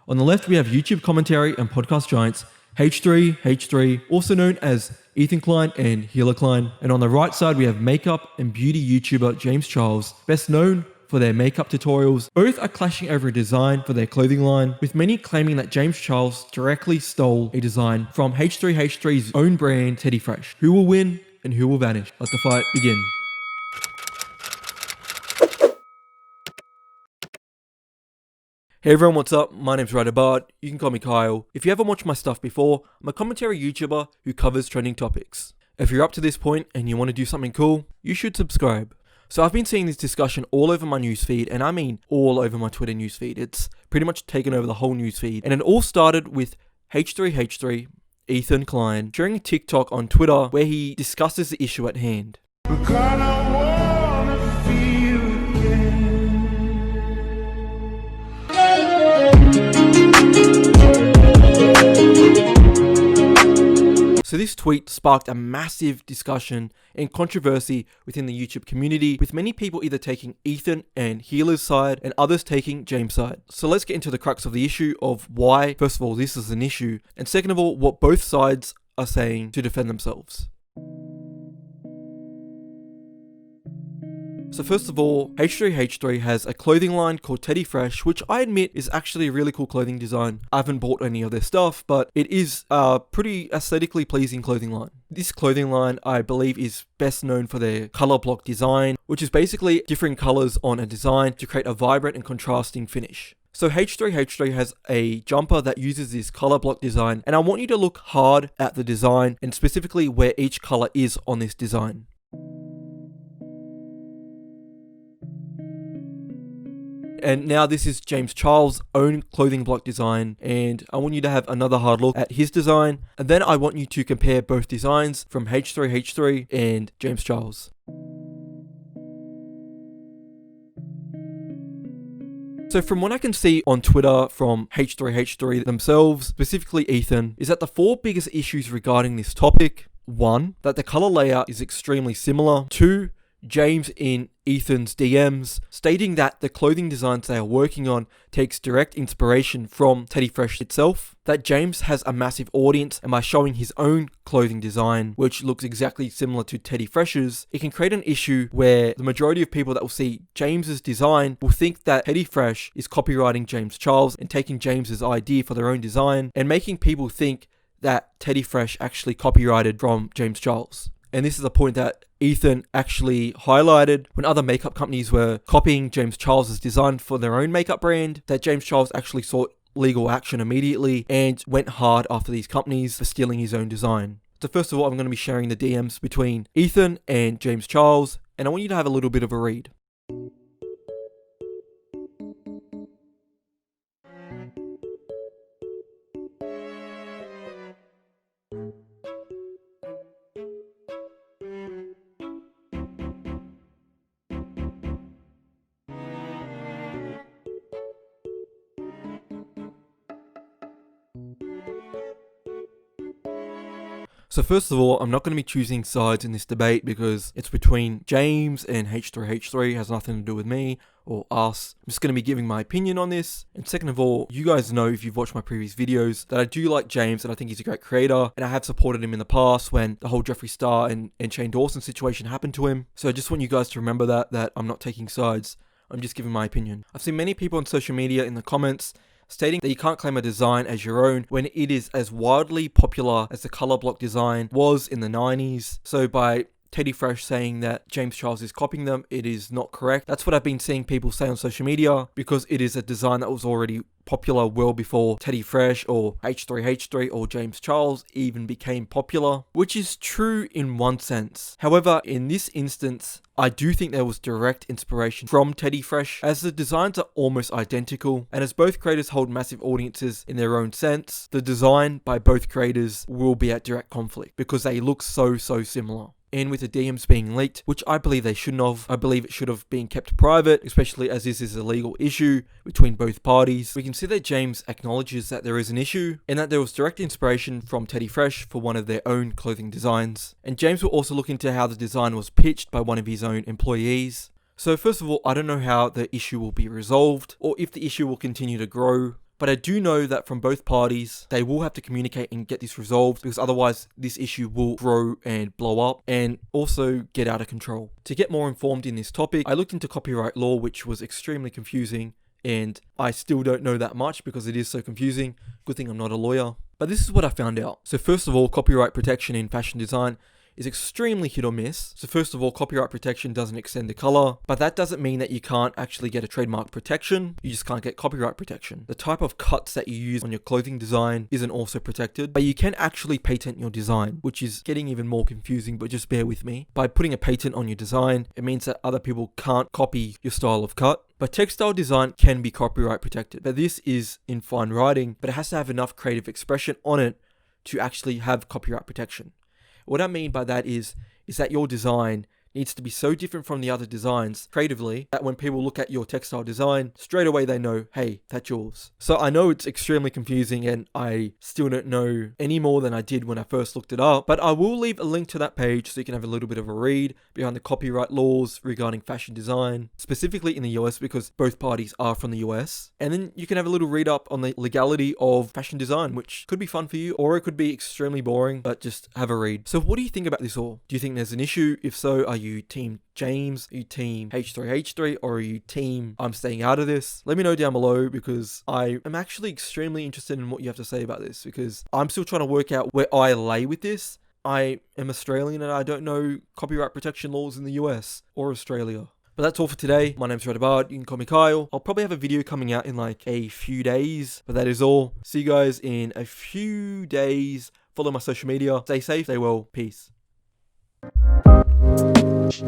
On the left, we have YouTube commentary and podcast giants H3H3, also known as Ethan Klein and Healer Klein. And on the right side, we have makeup and beauty YouTuber James Charles, best known for their makeup tutorials. Both are clashing over a design for their clothing line, with many claiming that James Charles directly stole a design from H3H3's own brand, Teddy Fresh. Who will win and who will vanish? Let the fight begin. Hey everyone, what's up? My name's Ryder Bard. You can call me Kyle. If you haven't watched my stuff before, I'm a commentary YouTuber who covers trending topics. If you're up to this point and you want to do something cool, you should subscribe. So I've been seeing this discussion all over my newsfeed, and I mean all over my Twitter newsfeed. It's pretty much taken over the whole newsfeed. And it all started with H3H3, Ethan Klein, sharing a TikTok on Twitter where he discusses the issue at hand. So this tweet sparked a massive discussion and controversy within the YouTube community, with many people either taking Ethan and Healer's side and others taking James' side. So let's get into the crux of the issue of why, first of all, this is an issue, and second of all, what both sides are saying to defend themselves. So first of all, H3H3 has a clothing line called Teddy Fresh, which I admit is actually a really cool clothing design. I haven't bought any of their stuff, but it is a pretty aesthetically pleasing clothing line. This clothing line, I believe, is best known for their color block design, which is basically different colors on a design to create a vibrant and contrasting finish. So H3H3 has a jumper that uses this color block design, and I want you to look hard at the design and specifically where each color is on this design. And now this is James Charles' own clothing block design, and I want you to have another hard look at his design, and then I want you to compare both designs from H3H3 and James Charles. So from what I can see on Twitter from H3H3 themselves, specifically Ethan, is that the four biggest issues regarding this topic: 1, that the color layout is extremely similar; 2, James in Ethan's DMs stating that the clothing designs they are working on takes direct inspiration from Teddy Fresh itself, that James has a massive audience, and by showing his own clothing design, which looks exactly similar to Teddy Fresh's, it can create an issue where the majority of people that will see James's design will think that Teddy Fresh is copywriting James Charles and taking James's idea for their own design, and making people think that Teddy Fresh actually copyrighted from James Charles. And this is a point that Ethan actually highlighted when other makeup companies were copying James Charles' design for their own makeup brand, that James Charles actually sought legal action immediately and went hard after these companies for stealing his own design. So first of all, I'm going to be sharing the DMs between Ethan and James Charles, and I want you to have a little bit of a read. So first of all, I'm not going to be choosing sides in this debate because it's between James and H3H3, it has nothing to do with me or us. I'm just going to be giving my opinion on this. And second of all, you guys know, if you've watched my previous videos, that I do like James and I think he's a great creator, and I have supported him in the past when the whole Jeffree Star and Shane Dawson situation happened to him. So I just want you guys to remember that I'm not taking sides. I'm just giving my opinion. I've seen many people on social media in the comments stating that you can't claim a design as your own when it is as wildly popular as the color block design was in the 90s. So by Teddy Fresh saying that James Charles is copying them, it is not correct. That's what I've been seeing people say on social media, because it is a design that was already popular well before Teddy Fresh or H3H3 or James Charles even became popular, which is true in one sense. However, in this instance, I do think there was direct inspiration from Teddy Fresh, as the designs are almost identical, and as both creators hold massive audiences in their own sense, the design by both creators will be at direct conflict because they look so similar. And with the DMs being leaked, which I believe they shouldn't have, I believe it should have been kept private, especially as this is a legal issue between both parties. We can see that James acknowledges that there is an issue and that there was direct inspiration from Teddy Fresh for one of their own clothing designs. And James will also look into how the design was pitched by one of his own employees. So first of all, I don't know how the issue will be resolved or if the issue will continue to grow. But I do know that from both parties, they will have to communicate and get this resolved, because otherwise this issue will grow and blow up and also get out of control. To get more informed in this topic, I looked into copyright law, which was extremely confusing, and I still don't know that much because it is so confusing. Good thing I'm not a lawyer. But this is what I found out. So first of all, copyright protection in fashion design is extremely hit or miss. So first of all, copyright protection doesn't extend to color, but that doesn't mean that you can't actually get a trademark protection. You just can't get copyright protection. The type of cuts that you use on your clothing design isn't also protected, but you can actually patent your design, which is getting even more confusing, but just bear with me. By putting a patent on your design, it means that other people can't copy your style of cut. But textile design can be copyright protected. But this is in fine writing, but it has to have enough creative expression on it to actually have copyright protection. What I mean by that is that your design needs to be so different from the other designs creatively that when people look at your textile design, straight away they know, hey, that's yours. So I know it's extremely confusing and I still don't know any more than I did when I first looked it up, but I will leave a link to that page so you can have a little bit of a read behind the copyright laws regarding fashion design, specifically in the US because both parties are from the US. And then you can have a little read up on the legality of fashion design, which could be fun for you, or it could be extremely boring, but just have a read. So what do you think about this all? Do you think there's an issue? If so, are you team James? Are you team H3H3? Or are you team I'm staying out of this? Let me know down below because I am actually extremely interested in what you have to say about this because I'm still trying to work out where I lay with this. I am Australian and I don't know copyright protection laws in the US or Australia. But that's all for today. My name's Bard. You can call me Kyle. I'll probably have a video coming out in like a few days, but that is all. See you guys in a few days. Follow my social media. Stay safe, stay well. Peace. Shh.